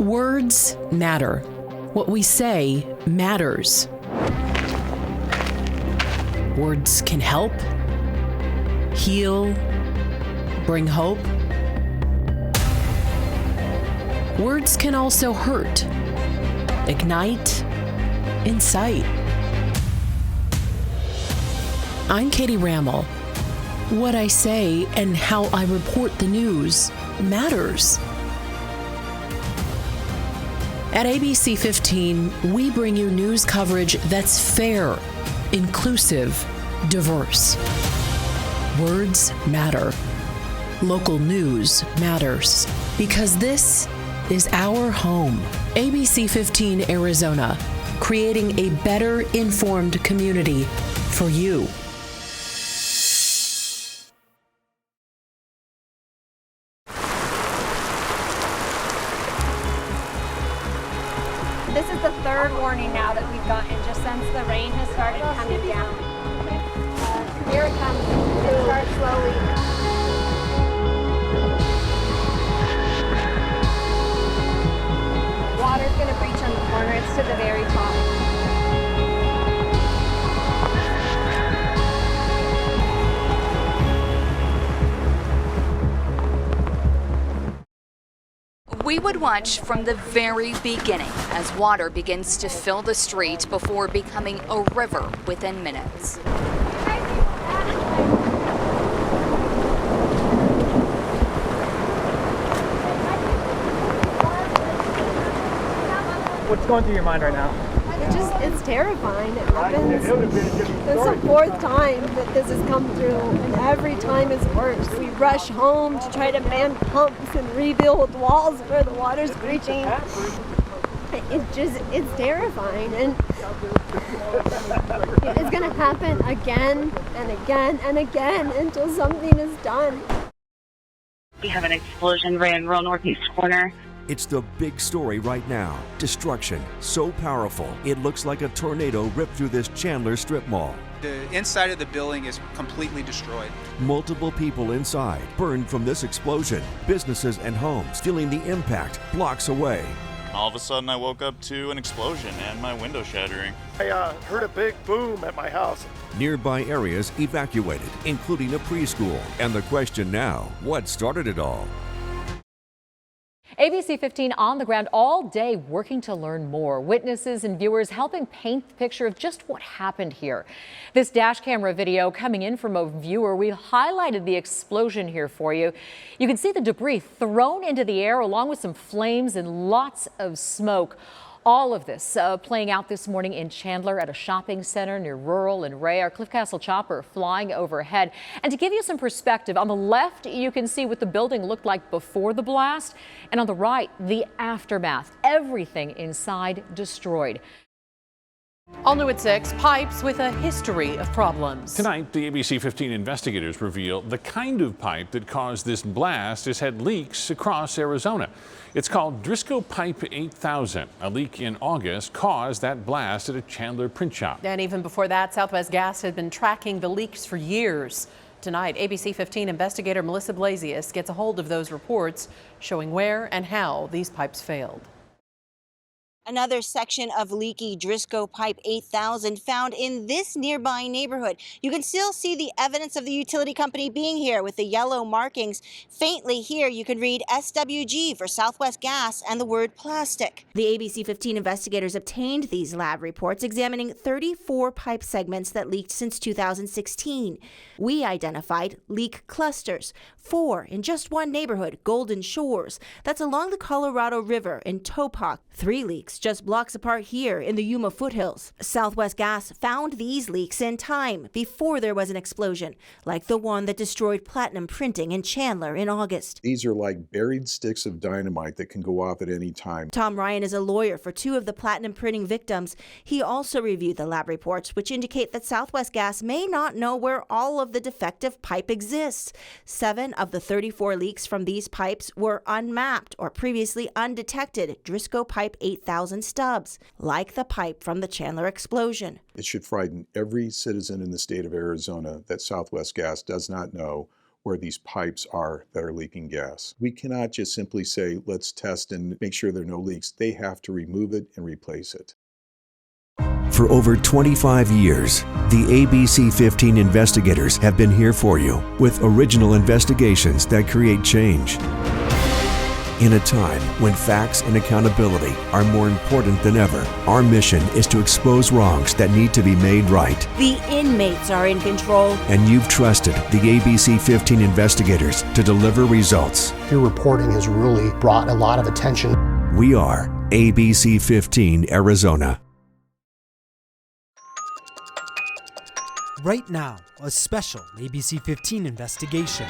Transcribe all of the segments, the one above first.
Words matter. What we say matters. Words can help, heal, bring hope. Words can also hurt, ignite, incite. I'm Katie Rammel. What I say and how I report the news matters. At ABC15, we bring you news coverage that's fair, inclusive, diverse. Words matter. Local news matters. Because this is our home. ABC15 Arizona, creating a better informed community for you. This is the third warning now that we've gotten just since the rain has started coming down. Here it comes. It starts slowly. Water's going to breach on the corner. It's to the very top. We would watch from the very beginning as water begins to fill the street before becoming a river within minutes. What's going through your mind right now? It's terrifying. It happens. It's the fourth time that this has come through, and every time it's worse. We rush home to try to man pumps and rebuild walls where the water's breaching. It's terrifying, and it's going to happen again and again and again until something is done. We have an explosion right in rural northeast corner. It's the big story right now. Destruction so powerful, it looks like a tornado ripped through this Chandler strip mall. The inside of the building is completely destroyed. Multiple people inside burned from this explosion. Businesses and homes feeling the impact blocks away. All of a sudden I woke up to an explosion and my window shattering. I heard a big boom at my house. Nearby areas evacuated, including a preschool. And the question now, what started it all? ABC15 on the ground all day working to learn more. Witnesses and viewers helping paint the picture of just what happened here. This dash camera video coming in from a viewer. We highlighted the explosion here for you. You can see the debris thrown into the air along with some flames and lots of smoke. All of this playing out this morning in Chandler at a shopping center near Rural and Ray. Our Cliff Castle chopper flying overhead. And to give you some perspective, on the left, you can see what the building looked like before the blast. And on the right, the aftermath. Everything inside destroyed. All new at 6, pipes with a history of problems. Tonight, the ABC15 investigators reveal the kind of pipe that caused this blast has had leaks across Arizona. It's called Driscoll Pipe 8000. A leak in August caused that blast at a Chandler print shop. And even before that, Southwest Gas had been tracking the leaks for years. Tonight, ABC15 investigator Melissa Blasius gets a hold of those reports showing where and how these pipes failed. Another section of leaky Driscoll Pipe 8000 found in this nearby neighborhood. You can still see the evidence of the utility company being here with the yellow markings. Faintly here, you can read SWG for Southwest Gas and the word plastic. The ABC15 investigators obtained these lab reports examining 34 pipe segments that leaked since 2016. We identified leak clusters, 4 in just one neighborhood, Golden Shores. That's along the Colorado River in Topok. 3 leaks just blocks apart here in the Yuma foothills. Southwest Gas found these leaks in time before there was an explosion, like the one that destroyed Platinum Printing in Chandler in August. These are like buried sticks of dynamite that can go off at any time. Tom Ryan is a lawyer for 2 of the Platinum Printing victims. He also reviewed the lab reports, which indicate that Southwest Gas may not know where all of the defective pipe exists. 7 of the 34 leaks from these pipes were unmapped or previously undetected Driscoll Pipe 8000 stubs, like the pipe from the Chandler explosion. It should frighten every citizen in the state of Arizona that Southwest Gas does not know where these pipes are that are leaking gas. We cannot just simply say, let's test and make sure there are no leaks. They have to remove it and replace it. For over 25 years, the ABC15 investigators have been here for you with original investigations that create change. In a time when facts and accountability are more important than ever, our mission is to expose wrongs that need to be made right. The inmates are in control. And you've trusted the ABC15 investigators to deliver results. Your reporting has really brought a lot of attention. We are ABC15 Arizona. Right now, a special ABC15 investigation.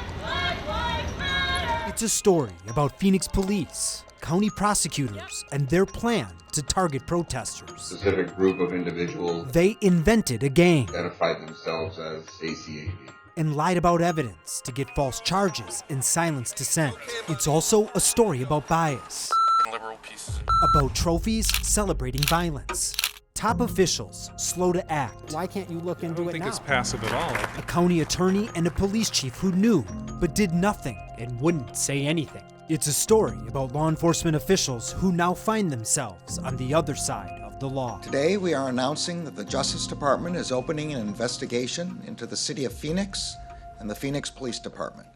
It's a story about Phoenix police, county prosecutors, and their plan to target protesters. A specific group of individuals. They invented a gang. Identified themselves as ACAB. And lied about evidence to get false charges and silence dissent. It's also a story about bias. Liberal peace. About trophies celebrating violence. Top officials slow to act. Why can't you look into it now? I don't think it's passive at all. A county attorney and a police chief who knew, but did nothing and wouldn't say anything. It's a story about law enforcement officials who now find themselves on the other side of the law. Today we are announcing that the Justice Department is opening an investigation into the city of Phoenix and the Phoenix Police Department.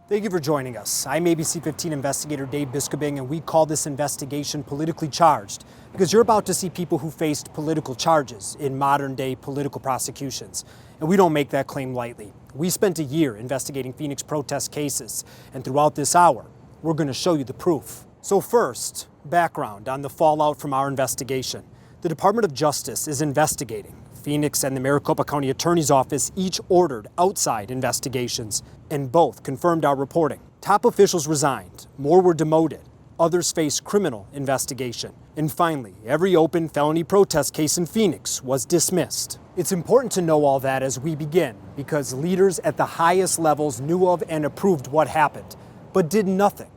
Thank you for joining us. I'm ABC15 investigator Dave Biskobing, and we call this investigation politically charged because you're about to see people who faced political charges in modern-day political prosecutions. And we don't make that claim lightly. We spent a year investigating Phoenix protest cases, and throughout this hour, we're going to show you the proof. So first, background on the fallout from our investigation. The Department of Justice is investigating. Phoenix and the Maricopa County Attorney's Office each ordered outside investigations, and both confirmed our reporting. Top officials resigned, more were demoted, others face criminal investigation, and finally, every open felony protest case in Phoenix was dismissed. It's important to know all that as we begin, because leaders at the highest levels knew of and approved what happened, but did nothing.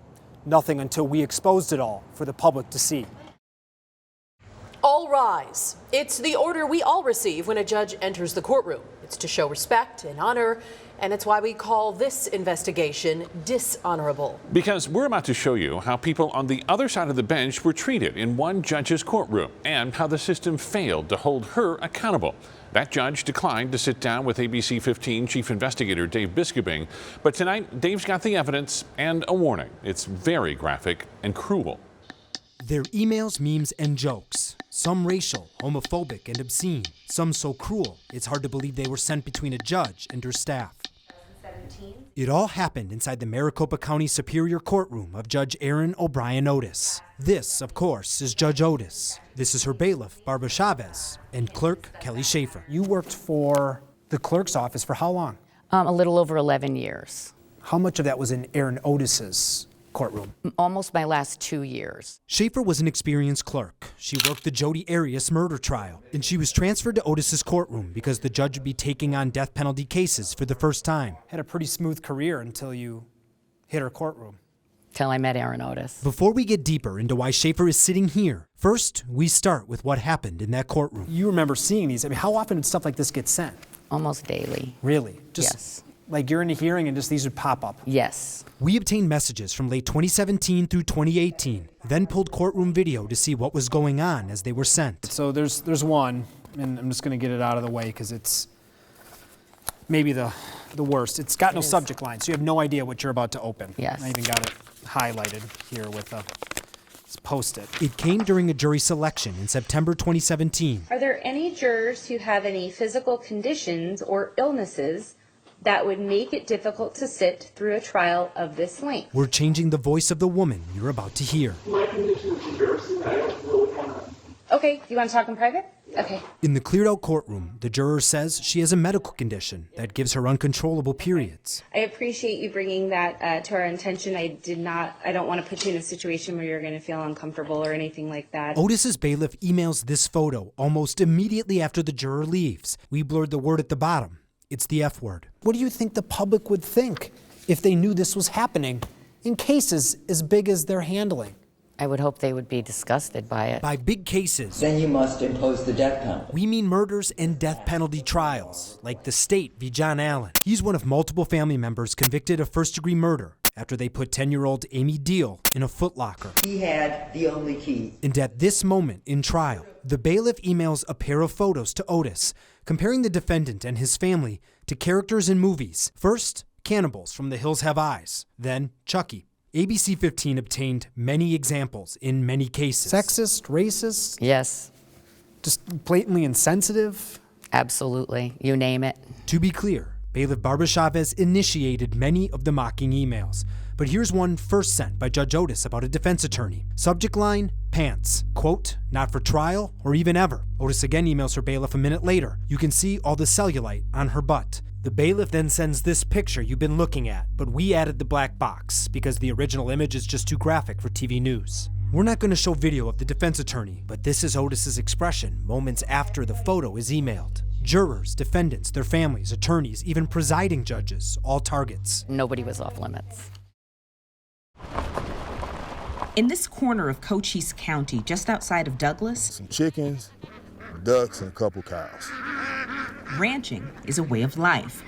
Nothing until we exposed it all for the public to see. All rise. It's the order we all receive when a judge enters the courtroom. It's to show respect and honor, and it's why we call this investigation dishonorable. Because we're about to show you how people on the other side of the bench were treated in one judge's courtroom and how the system failed to hold her accountable. That judge declined to sit down with ABC15 Chief Investigator Dave Biskobing, but tonight Dave's got the evidence and a warning. It's very graphic and cruel. They're emails, memes, and jokes. Some racial, homophobic, and obscene. Some so cruel, it's hard to believe they were sent between a judge and her staff. It all happened inside the Maricopa County Superior Courtroom of Judge Aaron O'Brien Otis. This, of course, is Judge Otis. This is her bailiff, Barbara Chavez, and clerk, Kelly Schaefer. You worked for the clerk's office for how long? A little over 11 years. How much of that was in Aaron Otis's courtroom? Almost my last 2 years. Schaefer was an experienced clerk. She worked the Jodi Arias murder trial, and she was transferred to Otis's courtroom because the judge would be taking on death penalty cases for the first time. Had a pretty smooth career until you hit her courtroom. Till I met Aaron Otis. Before we get deeper into why Schaefer is sitting here, first we start with what happened in that courtroom. You remember seeing these. I mean, how often did stuff like this get sent? Almost daily. Really? Yes. Like you're in a hearing and just these would pop up? Yes. We obtained messages from late 2017 through 2018, then pulled courtroom video to see what was going on as they were sent. So there's one, and I'm just going to get it out of the way because it's maybe the worst. It's got no subject line, so you have no idea what you're about to open. Yes. I even got it highlighted here with a Post-it. It came during a jury selection in September 2017. Are there any jurors who have any physical conditions or illnesses that would make it difficult to sit through a trial of this length? We're changing the voice of the woman you're about to hear. My condition is embarrassing. I don't really want to. Okay, you want to talk in private? Okay. In the cleared out courtroom, the juror says she has a medical condition that gives her uncontrollable periods. I appreciate you bringing that to our attention. I don't want to put you in a situation where you're going to feel uncomfortable or anything like that. Otis's bailiff emails this photo almost immediately after the juror leaves. We blurred the word at the bottom. It's the F word. What do you think the public would think if they knew this was happening in cases as big as they're handling? I would hope they would be disgusted by it. By big cases, then you must impose the death penalty. We mean murders and death penalty trials, like the State v. John Allen. He's one of multiple family members convicted of first-degree murder after they put 10-year-old Amy Deal in a footlocker. He had the only key. And at this moment in trial, the bailiff emails a pair of photos to Otis, comparing the defendant and his family to characters in movies. First, cannibals from The Hills Have Eyes, then Chucky. ABC15 obtained many examples in many cases. Sexist, racist? Yes. Just blatantly insensitive? Absolutely. You name it. To be clear, Bailiff Barbashavez initiated many of the mocking emails. But here's one first sent by Judge Otis about a defense attorney. Subject line, pants. Quote, not for trial or even ever. Otis again emails her bailiff a minute later. You can see all the cellulite on her butt. The bailiff then sends this picture you've been looking at, but we added the black box because the original image is just too graphic for TV news. We're not going to show video of the defense attorney, but this is Otis's expression moments after the photo is emailed. Jurors, defendants, their families, attorneys, even presiding judges, all targets. Nobody was off limits. In this corner of Cochise County, just outside of Douglas, some chickens, ducks, and a couple cows. Ranching is a way of life.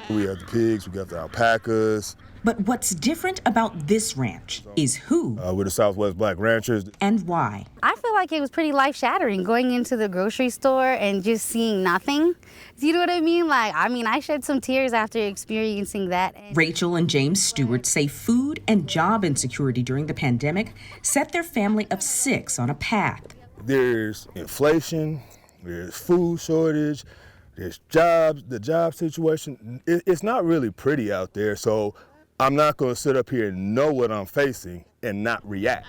We have the pigs, we got the alpacas. But what's different about this ranch is who. We're the Southwest Black Ranchers. And why. I feel like it was pretty life-shattering going into the grocery store and just seeing nothing. Do you know what I mean? I shed some tears after experiencing that. Rachel and James Stewart say food and job insecurity during the pandemic set their family of 6 on a path. There's inflation, there's food shortage, there's jobs, the job situation. It's not really pretty out there, so I'm not going to sit up here and know what I'm facing and not react.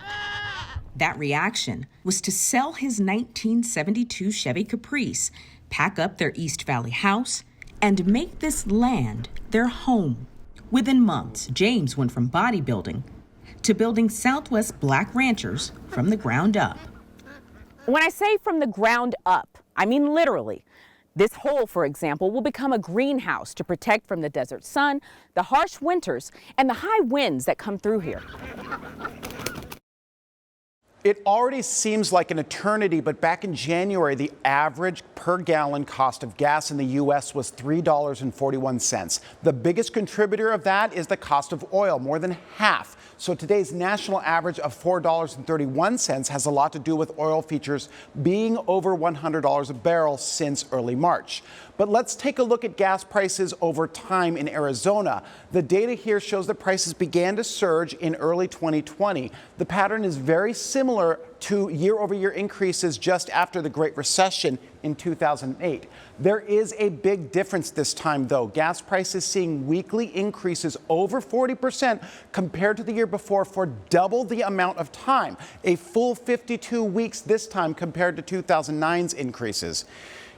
That reaction was to sell his 1972 Chevy Caprice, pack up their East Valley house, and make this land their home. Within months, James went from bodybuilding to building Southwest Black Ranchers from the ground up. When I say from the ground up, I mean literally. This hole, for example, will become a greenhouse to protect from the desert sun, the harsh winters, and the high winds that come through here. It already seems like an eternity, but back in January, the average per gallon cost of gas in the U.S. was $3.41. The biggest contributor of that is the cost of oil, more than half. So today's national average of $4.31 has a lot to do with oil features being over $100 a barrel since early March. But let's take a look at gas prices over time in Arizona. The data here shows that prices began to surge in early 2020. The pattern is very similar to year-over-year increases just after the Great Recession in 2008. There is a big difference this time, though. Gas prices seeing weekly increases over 40% compared to the year before for double the amount of time, a full 52 weeks this time compared to 2009's increases.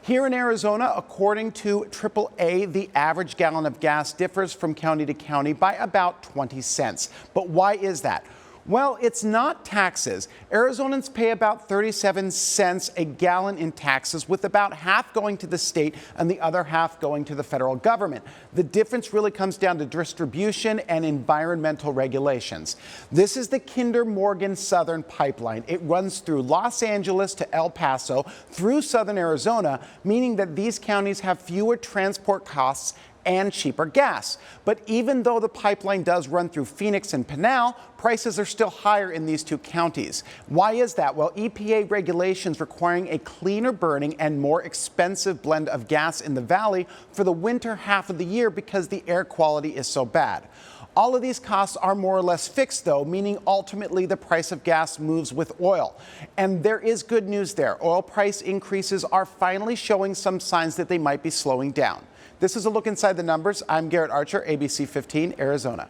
Here in Arizona, according to AAA, the average gallon of gas differs from county to county by about 20 cents. But why is that? Well, it's not taxes. Arizonans pay about 37 cents a gallon in taxes, with about half going to the state and the other half going to the federal government. The difference really comes down to distribution and environmental regulations. This is the Kinder Morgan Southern Pipeline. It runs through Los Angeles to El Paso through southern Arizona, meaning that these counties have fewer transport costs and cheaper gas. But even though the pipeline does run through Phoenix and Pinal, prices are still higher in these two counties. Why is that? Well, EPA regulations requiring a cleaner burning and more expensive blend of gas in the valley for the winter half of the year because the air quality is so bad. All of these costs are more or less fixed, though, meaning ultimately the price of gas moves with oil. And there is good news there. Oil price increases are finally showing some signs that they might be slowing down. This is a look inside the numbers. I'm Garrett Archer, ABC15, Arizona.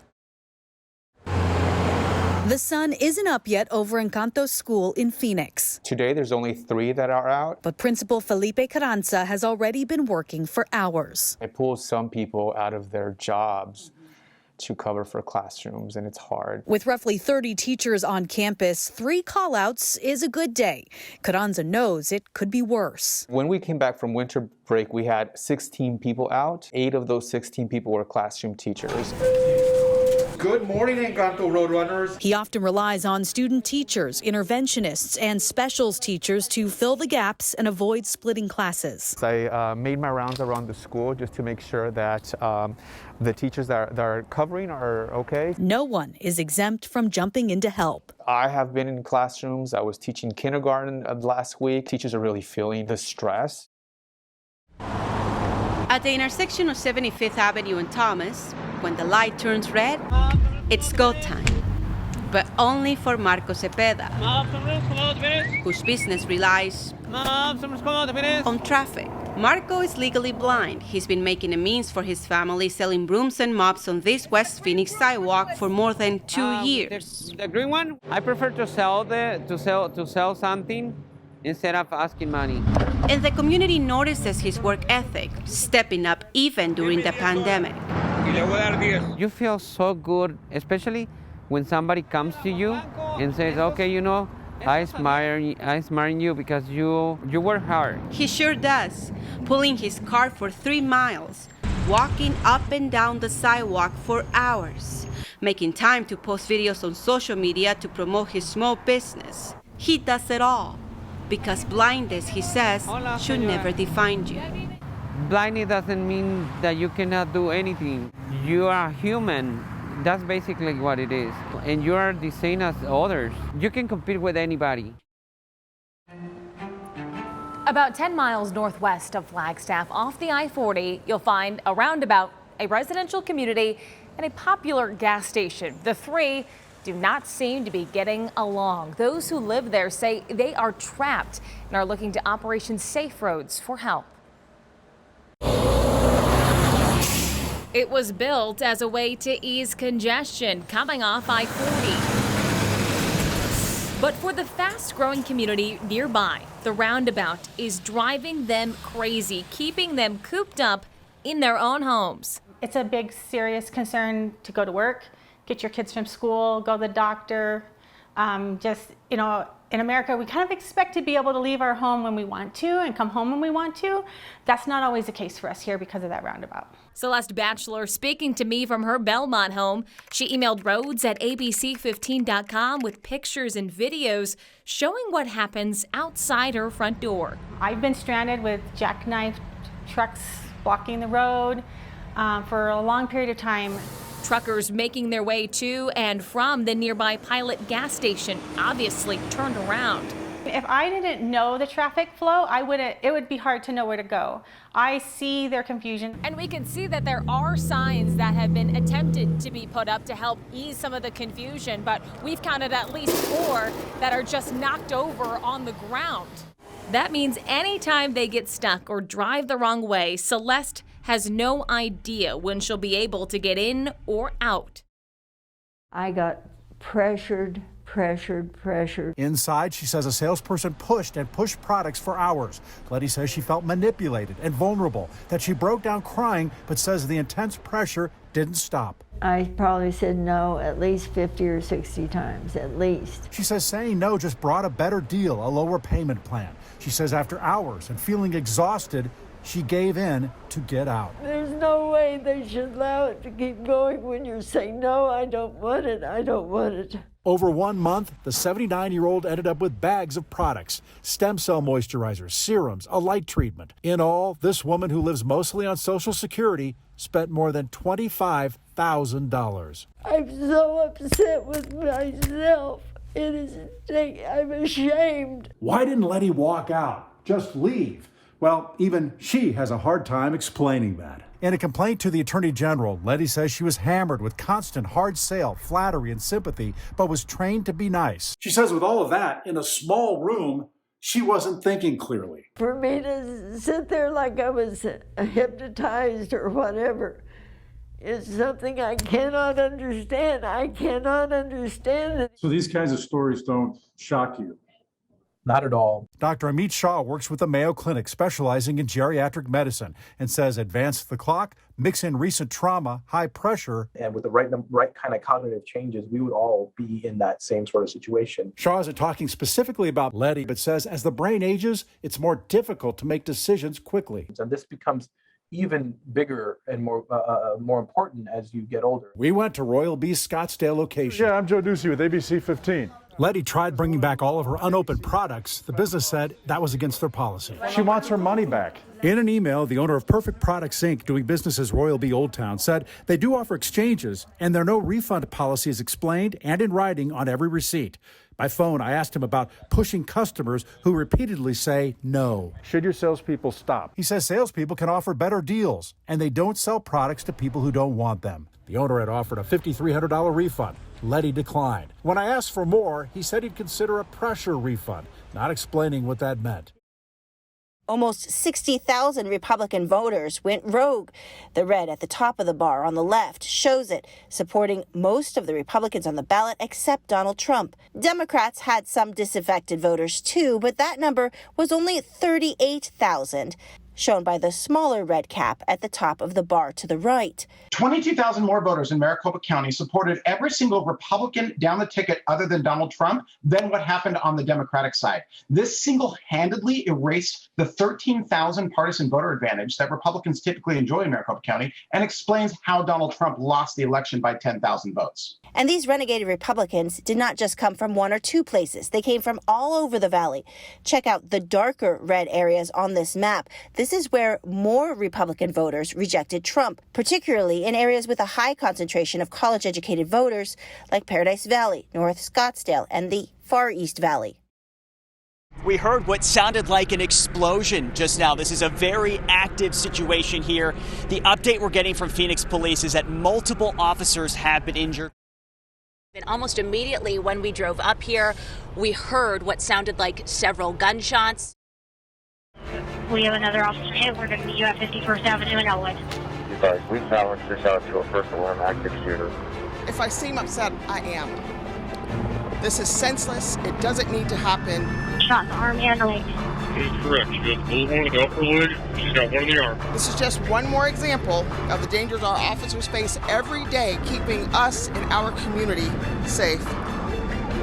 The sun isn't up yet over Encanto School in Phoenix. Today, there's only 3 that are out. But Principal Felipe Carranza has already been working for hours. I pull some people out of their jobs to cover for classrooms, and it's hard. With roughly 30 teachers on campus, 3 call-outs is a good day. Carranza knows it could be worse. When we came back from winter break, we had 16 people out. 8 of those 16 people were classroom teachers. Good morning, Encanto Roadrunners. He often relies on student teachers, interventionists, and specials teachers to fill the gaps and avoid splitting classes. I made my rounds around the school just to make sure that the teachers that are covering are okay. No one is exempt from jumping in to help. I have been in classrooms. I was teaching kindergarten last week. Teachers are really feeling the stress. At the intersection of 75th Avenue and Thomas, when the light turns red, it's go time. But only for Marco Cepeda, whose business relies on traffic. Marco is legally blind. He's been making a means for his family selling brooms and mops on this West Phoenix sidewalk for more than 2 years. The green one, I prefer to sell something instead of asking money. And the community notices his work ethic, stepping up even during the pandemic. You feel so good, especially when somebody comes to you and says, okay, you know, I admire you because you work hard. He sure does, pulling his cart for 3 miles, walking up and down the sidewalk for hours, making time to post videos on social media to promote his small business. He does it all because blindness, he says, should never define you. Blindness doesn't mean that you cannot do anything. You are human. That's basically what it is. And you are the same as others. You can compete with anybody. About 10 miles northwest of Flagstaff, off the I-40, you'll find a roundabout, a residential community, and a popular gas station. The three do not seem to be getting along. Those who live there say they are trapped and are looking to Operation Safe Roads for help. It was built as a way to ease congestion coming off I-40. But for the fast-growing community nearby, the roundabout is driving them crazy, keeping them cooped up in their own homes. It's a big, serious concern to go to work, get your kids from school, go to the doctor. In America, we kind of expect to be able to leave our home when we want to and come home when we want to. That's not always the case for us here because of that roundabout. Celeste Batchelor speaking to me from her Belmont home. She emailed roads at ABC15.com with pictures and videos showing what happens outside her front door. I've been stranded with jackknife trucks blocking the road for a long period of time. Truckers making their way to and from the nearby Pilot gas station obviously turned around. If I didn't know the traffic flow, it would be hard to know where to go. I see their confusion. And we can see that there are signs that have been attempted to be put up to help ease some of the confusion, but we've counted at least 4 that are just knocked over on the ground. That means anytime they get stuck or drive the wrong way, Celeste has no idea when she'll be able to get in or out. I got pressured. Inside, she says a salesperson pushed products for hours. Letty says she felt manipulated and vulnerable, that she broke down crying, but says the intense pressure didn't stop. I probably said no at least 50 or 60 times, at least. She says saying no just brought a better deal, a lower payment plan. She says after hours and feeling exhausted, she gave in to get out. There's no way they should allow it to keep going when you're saying, no, I don't want it, I don't want it. Over 1 month, the 79-year-old ended up with bags of products, stem cell moisturizers, serums, a light treatment. In all, this woman who lives mostly on Social Security spent more than $25,000. I'm so upset with myself. I'm ashamed. Why didn't Letty walk out? Just leave? Well, even she has a hard time explaining that. In a complaint to the Attorney General, Letty says she was hammered with constant hard sale, flattery, and sympathy, but was trained to be nice. She says with all of that, in a small room, she wasn't thinking clearly. For me to sit there like I was hypnotized or whatever is something I cannot understand. I cannot understand it. So these kinds of stories don't shock you? Not at all. Dr. Amit Shah works with the Mayo Clinic, specializing in geriatric medicine, and says advance the clock, mix in recent trauma, high pressure. And with the right kind of cognitive changes, we would all be in that same sort of situation. Shah isn't talking specifically about Letty, but says as the brain ages, it's more difficult to make decisions quickly. And this becomes even bigger and more important as you get older. We went to Royal B's Scottsdale location. Yeah, I'm Joe Ducey with ABC15. Letty tried bringing back all of her unopened products. The business said that was against their policy. She wants her money back. In an email, the owner of Perfect Products, Inc., doing business as Royal B Old Town, said they do offer exchanges, and their no refund policy is explained and in writing on every receipt. By phone, I asked him about pushing customers who repeatedly say no. Should your salespeople stop? He says salespeople can offer better deals, and they don't sell products to people who don't want them. The owner had offered a $5,300 refund. Letty declined. When I asked for more, he said he'd consider a pressure refund, not explaining what that meant. Almost 60,000 Republican voters went rogue. The red at the top of the bar on the left shows it, supporting most of the Republicans on the ballot except Donald Trump. Democrats had some disaffected voters too, but that number was only 38,000. Shown by the smaller red cap at the top of the bar to the right. 22,000 more voters in Maricopa County supported every single Republican down the ticket other than Donald Trump than what happened on the Democratic side. This single-handedly erased the 13,000 partisan voter advantage that Republicans typically enjoy in Maricopa County and explains how Donald Trump lost the election by 10,000 votes. And these renegade Republicans did not just come from one or two places. They came from all over the valley. Check out the darker red areas on this map. This is where more Republican voters rejected Trump, particularly in areas with a high concentration of college-educated voters like Paradise Valley, North Scottsdale, and the Far East Valley. We heard what sounded like an explosion just now. This is a very active situation here. The update we're getting from Phoenix police is that multiple officers have been injured. And almost immediately when we drove up here, we heard what sounded like several gunshots. We have another officer hit. We're going to meet you at 51st Avenue in Elwood. We challenged this out to a first alarm active shooter. If I seem upset, I am. This is senseless. It doesn't need to happen. Shot in the arm and the leg. That is correct. She got the bullet wound in the upper leg. She's got one in the arm. This is just one more example of the dangers our officers face every day, keeping us and our community safe.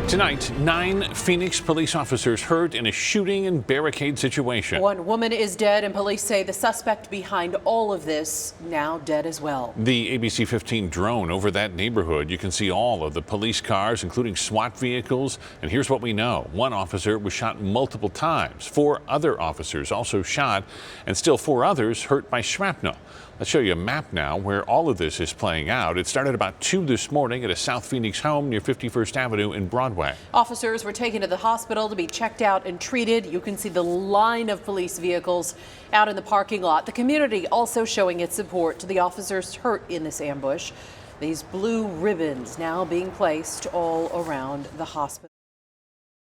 Tonight, 9 Phoenix police officers hurt in a shooting and barricade situation. One woman is dead, and police say the suspect behind all of this now dead as well. The ABC15 drone over that neighborhood. You can see all of the police cars, including SWAT vehicles. And here's what we know. One officer was shot multiple times. 4 other officers also shot, and still 4 others hurt by shrapnel. Let's show you a map now where all of this is playing out. It started about 2 this morning at a South Phoenix home near 51st Avenue in Broadway. Officers were taken to the hospital to be checked out and treated. You can see the line of police vehicles out in the parking lot. The community also showing its support to the officers hurt in this ambush. These blue ribbons now being placed all around the hospital.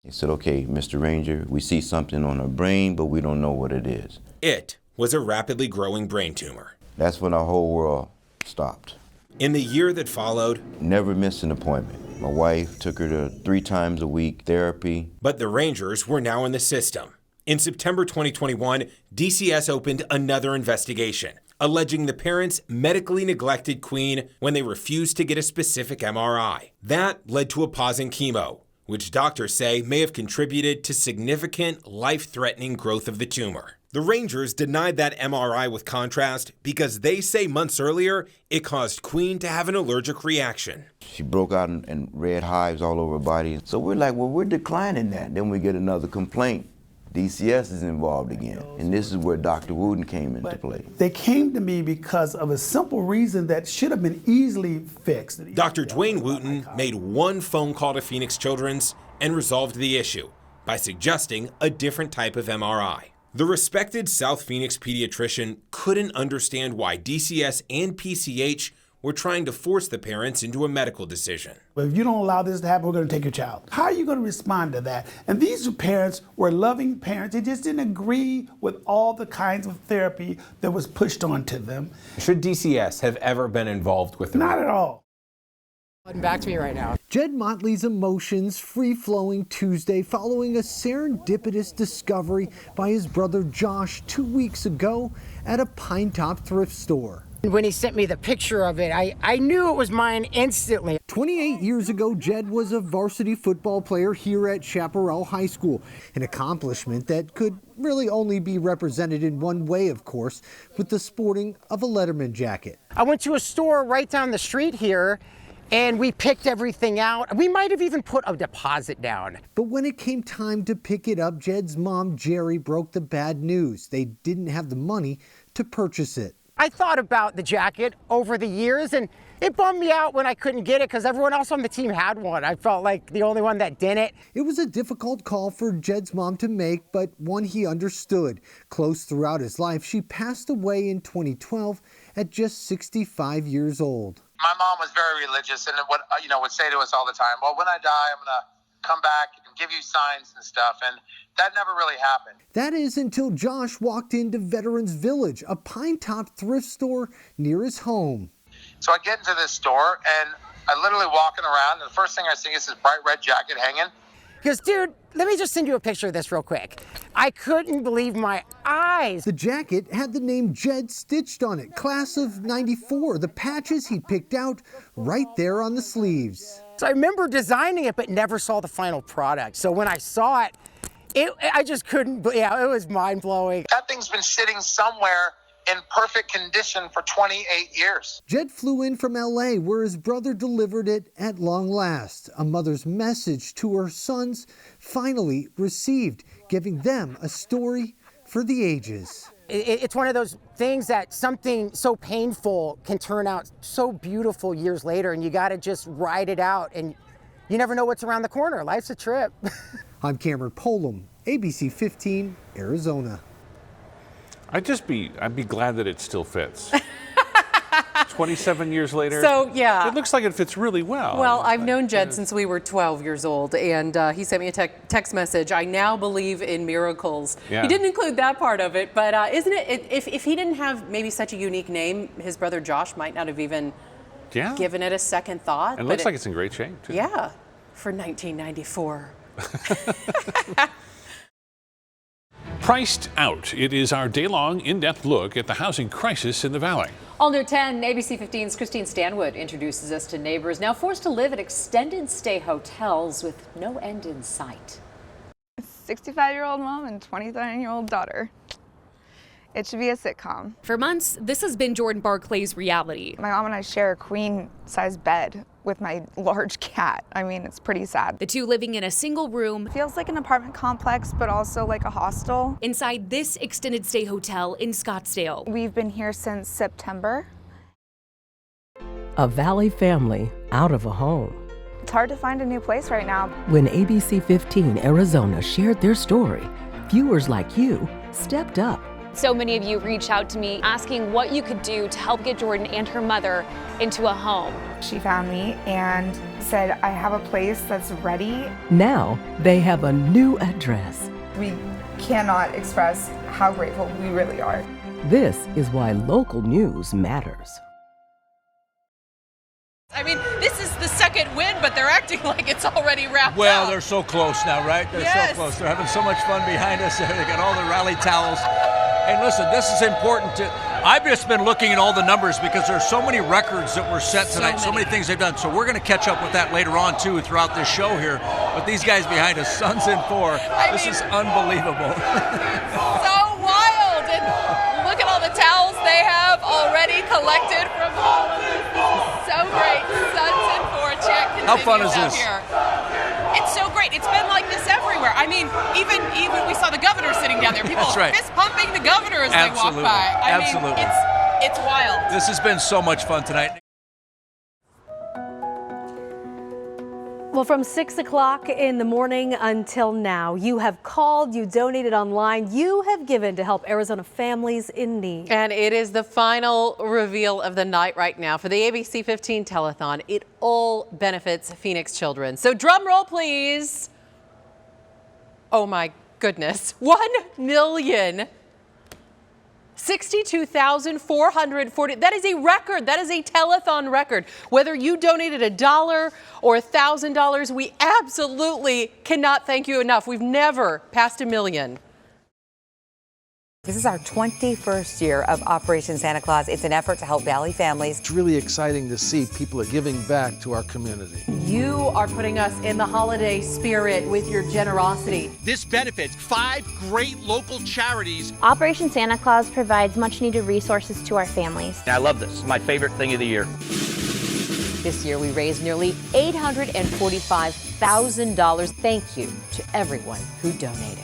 He said, okay, Mr. Ranger, we see something on her brain, but we don't know what it is. It was a rapidly growing brain tumor. That's when our whole world stopped. In the year that followed, never missed an appointment. My wife took her to 3 times a week therapy. But the Rangers were now in the system. In September 2021, DCS opened another investigation, alleging the parents medically neglected Queen when they refused to get a specific MRI. That led to a pause in chemo, which doctors say may have contributed to significant, life-threatening growth of the tumor. The Rangers denied that MRI with contrast because they say months earlier it caused Queen to have an allergic reaction. She broke out in red hives all over her body. So we're like, well, we're declining that. Then we get another complaint. DCS is involved again. And this is where Dr. Wooten came into play. They came to me because of a simple reason that should have been easily fixed. Dr. Dwayne Wooten made one phone call to Phoenix Children's and resolved the issue by suggesting a different type of MRI. The respected South Phoenix pediatrician couldn't understand why DCS and PCH were trying to force the parents into a medical decision. If you don't allow this to happen, we're going to take your child. How are you going to respond to that? And these parents were loving parents. They just didn't agree with all the kinds of therapy that was pushed onto them. Should DCS have ever been involved with them? Not at all. Back to me right now. Jed Motley's emotions free-flowing Tuesday following a serendipitous discovery by his brother Josh 2 weeks ago at a Pine Top thrift store. When he sent me the picture of it, I knew it was mine instantly. 28 years ago, Jed was a varsity football player here at Chaparral High School, an accomplishment that could really only be represented in one way, of course, with the sporting of a Letterman jacket. I went to a store right down the street here, and we picked everything out. We might have even put a deposit down. But when it came time to pick it up, Jed's mom, Jerry, broke the bad news. They didn't have the money to purchase it. I thought about the jacket over the years, and it bummed me out when I couldn't get it because everyone else on the team had one. I felt like the only one that didn't. It was a difficult call for Jed's mom to make, but one he understood. Close throughout his life, she passed away in 2012 at just 65 years old. My mom was very religious and would say to us all the time, well, when I die, I'm going to come back and give you signs and stuff. And that never really happened. That is until Josh walked into Veterans Village, a Pinetop thrift store near his home. So I get into this store and I literally walking around and the first thing I see is this bright red jacket hanging. He goes, dude, let me just send you a picture of this real quick. I couldn't believe my eyes. The jacket had the name Jed stitched on it, class of '94. The patches he picked out right there on the sleeves. So I remember designing it, but never saw the final product. So when I saw it, I just couldn't, it was mind blowing. That thing's been sitting somewhere in perfect condition for 28 years. Jed flew in from LA where his brother delivered it at long last. A mother's message to her sons finally received, giving them a story for the ages. It's one of those things that something so painful can turn out so beautiful years later, and you got to just ride it out, and you never know what's around the corner. Life's a trip. I'm Cameron Polum, ABC 15, Arizona. I'd be glad that it still fits. 27 years later. So, yeah. It looks like it fits really well. Well, I've known Jed since we were 12 years old, and he sent me a text message. I now believe in miracles. Yeah. He didn't include that part of it, but isn't it, if he didn't have maybe such a unique name, his brother Josh might not have even given it a second thought. And it looks like it's in great shape, too. Yeah, for 1994. Priced Out. It is our day-long, in-depth look at the housing crisis in the Valley. All near 10, ABC 15's Christine Stanwood introduces us to neighbors now forced to live at extended stay hotels with no end in sight. 65-year-old mom and 29-year-old daughter. It should be a sitcom. For months, this has been Jordan Barclay's reality. My mom and I share a queen-size bed with my large cat. I mean, it's pretty sad. The two living in a single room. Feels like an apartment complex, but also like a hostel. Inside this extended stay hotel in Scottsdale. We've been here since September. A Valley family out of a home. It's hard to find a new place right now. When ABC 15 Arizona shared their story, viewers like you stepped up. So many of you reached out to me asking what you could do to help get Jordan and her mother into a home. She found me and said, I have a place that's ready. Now they have a new address. We cannot express how grateful we really are. This is why local news matters. I mean, this is the second win, but they're acting like it's already wrapped Well, up. they're so close now, right? They're so close. They're having so much fun behind us. They got all the rally towels. And listen, this is important to. I've just been looking at all the numbers because there's so many records that were set tonight, so many things they've done. So we're going to catch up with that later on, too, throughout this show here. But these guys behind us, Suns in 4. This is unbelievable. So wild. And look at all the towels they have already collected from all of this. This is so great. Suns in 4. Check. How fun is this? Here. It's so great. It's been like this everywhere. I mean, even we saw the governor sitting down there. People fist pumping the governor as they walk by. I mean, it's wild. This has been so much fun tonight. Well, from 6 o'clock in the morning until now, you have called, you donated online, you have given to help Arizona families in need. And it is the final reveal of the night right now for the ABC 15 telethon. It all benefits Phoenix children. So drum roll, please. Oh my goodness. 1,062,440. That is a record. That is a telethon record. Whether you donated $1 or $1,000, we absolutely cannot thank you enough. We've never passed $1 million. This is our 21st year of Operation Santa Claus. It's an effort to help Valley families. It's really exciting to see people are giving back to our community. You are putting us in the holiday spirit with your generosity. This benefits 5 great local charities. Operation Santa Claus provides much needed resources to our families. I love this. It's my favorite thing of the year. This year, we raised nearly $845,000. Thank you to everyone who donated.